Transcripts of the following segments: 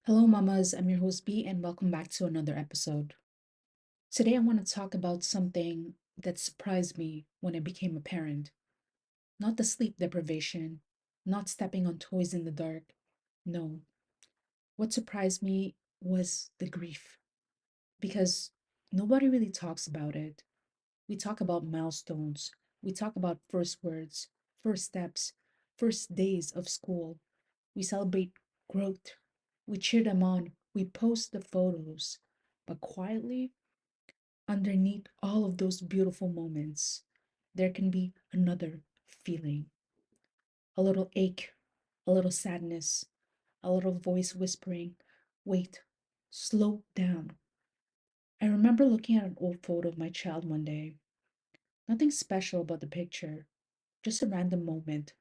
Hello, mamas. I'm your host B, and welcome back to another episode. Today, I want to talk about something that surprised me when I became a parent. Not the sleep deprivation, not stepping on toys in the dark. No, what surprised me was the grief because nobody really talks about it. We talk about milestones, we talk about first words, first steps, first days of school. We celebrate growth, we cheer them on, we post the photos. But quietly, underneath all of those beautiful moments, there can be another feeling, a little ache, a little sadness, a little voice whispering, wait, slow down. I remember looking at an old photo of my child one day. Nothing special about the picture, just a random moment.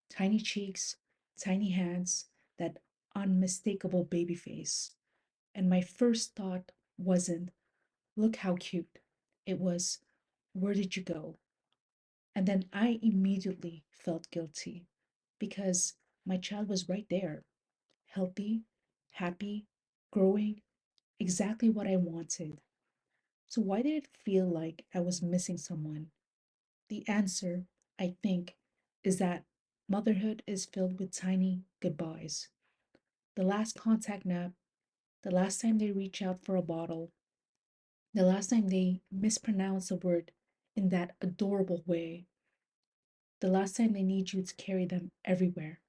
Tiny cheeks, tiny hands, that unmistakable baby face. And my first thought wasn't, look how cute. It was, where did you go? And then I immediately felt guilty because my child was right there, healthy, happy, growing, exactly what I wanted. So why did it feel like I was missing someone? The answer, I think, is that motherhood is filled with tiny goodbyes. The last contact nap, the last time they reach out for a bottle, the last time they mispronounce a word in that adorable way, the last time they need you to carry them everywhere.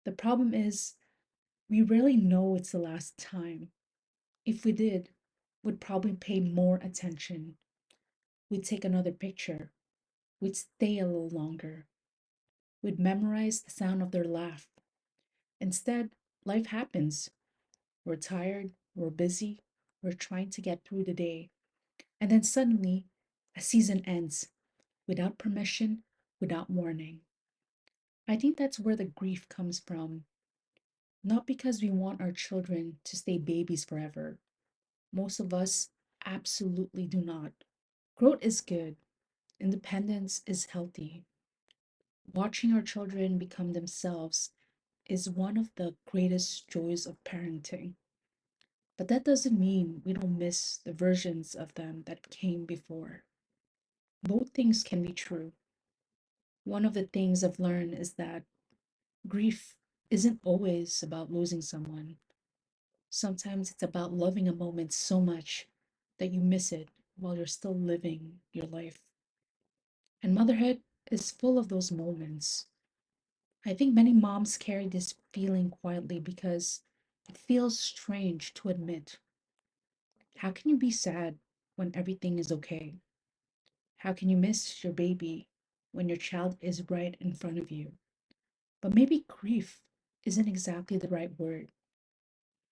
The problem is, we rarely know it's the last time. If we did, we'd probably pay more attention. We'd take another picture. We'd stay a little longer. We'd memorize the sound of their laugh. Instead, life happens. We're tired, we're busy, we're trying to get through the day. And then suddenly, a season ends without permission, without warning. I think that's where the grief comes from. Not because we want our children to stay babies forever. Most of us absolutely do not. Growth is good, independence is healthy. Watching our children become themselves is one of the greatest joys of parenting. But that doesn't mean we don't miss the versions of them that came before. Both things can be true. One of the things I've learned is that grief isn't always about losing someone. Sometimes it's about loving a moment so much that you miss it while you're still living your life. And motherhood is full of those moments. I think many moms carry this feeling quietly because it feels strange to admit. How can you be sad when everything is okay? How can you miss your baby when your child is right in front of you? But maybe grief isn't exactly the right word.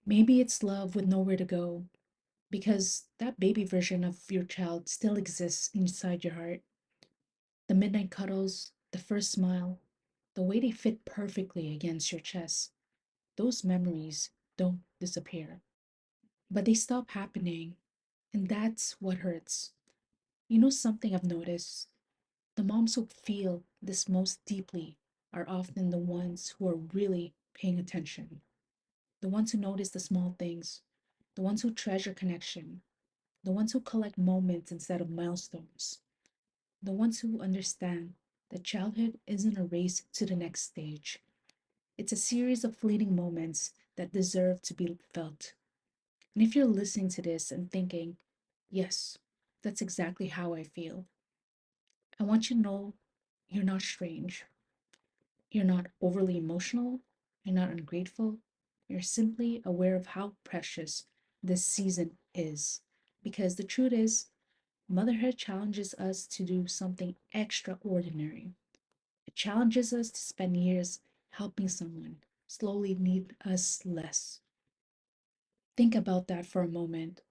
Maybe it's love with nowhere to go because that baby version of your child still exists inside your heart. The midnight cuddles, the first smile, the way they fit perfectly against your chest, those memories don't disappear. But they stop happening, and that's what hurts. You know something I've noticed? The moms who feel this most deeply are often the ones who are really paying attention, the ones who notice the small things, the ones who treasure connection, the ones who collect moments instead of milestones, the ones who understand that childhood isn't a race to the next stage. It's a series of fleeting moments that deserve to be felt. And if you're listening to this and thinking, yes, that's exactly how I feel, I want you to know you're not strange. You're not overly emotional. You're not ungrateful. You're simply aware of how precious this season is. Because the truth is, motherhood challenges us to do something extraordinary. It challenges us to spend years helping someone slowly need us less. Think about that for a moment.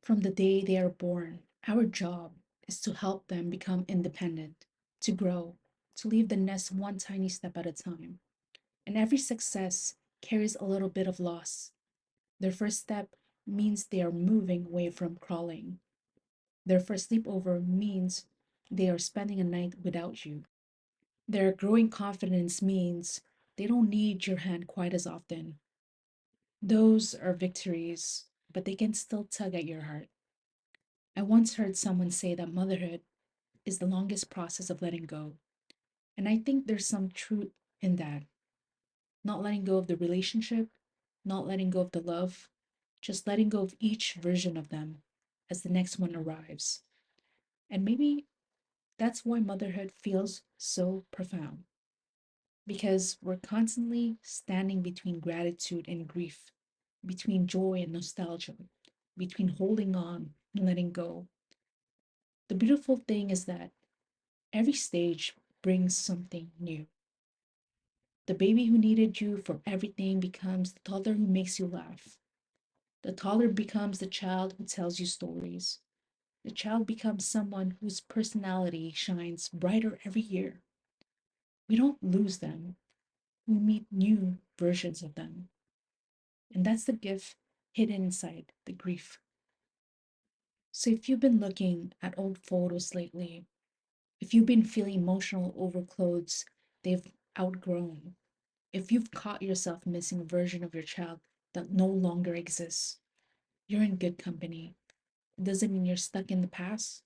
From the day they are born, our job is to help them become independent, to grow, to leave the nest one tiny step at a time. And every success carries a little bit of loss. Their first step means they are moving away from crawling. Their first sleepover means they are spending a night without you. Their growing confidence means they don't need your hand quite as often. Those are victories, but they can still tug at your heart. I once heard someone say that motherhood is the longest process of letting go. And I think there's some truth in that. Not letting go of the relationship, not letting go of the love, just letting go of each version of them as the next one arrives. And maybe that's why motherhood feels so profound, because we're constantly standing between gratitude and grief, between joy and nostalgia, between holding on and letting go. The beautiful thing is that every stage brings something new. The baby who needed you for everything becomes the toddler who makes you laugh. The toddler becomes the child who tells you stories. The child becomes someone whose personality shines brighter every year. We don't lose them, we meet new versions of them. And that's the gift hidden inside the grief. So if you've been looking at old photos lately, if you've been feeling emotional over clothes they've outgrown, if you've caught yourself missing a version of your child that no longer exists, you're in good company. It doesn't mean you're stuck in the past,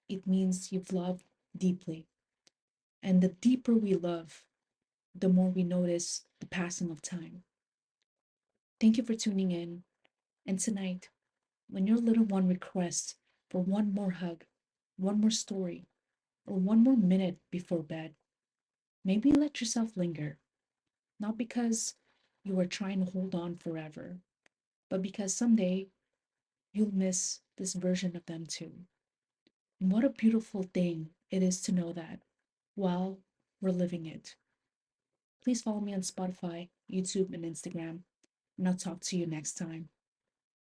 it means you've loved deeply. And the deeper we love, the more we notice the passing of time. Thank you for tuning in. And tonight, when your little one requests for one more hug, one more story, or one more minute before bed, maybe let yourself linger. Not because you are trying to hold on forever, but because someday you'll miss this version of them too. And what a beautiful thing it is to know that while we're living it. Please follow me on Spotify, YouTube, and Instagram, and I'll talk to you next time.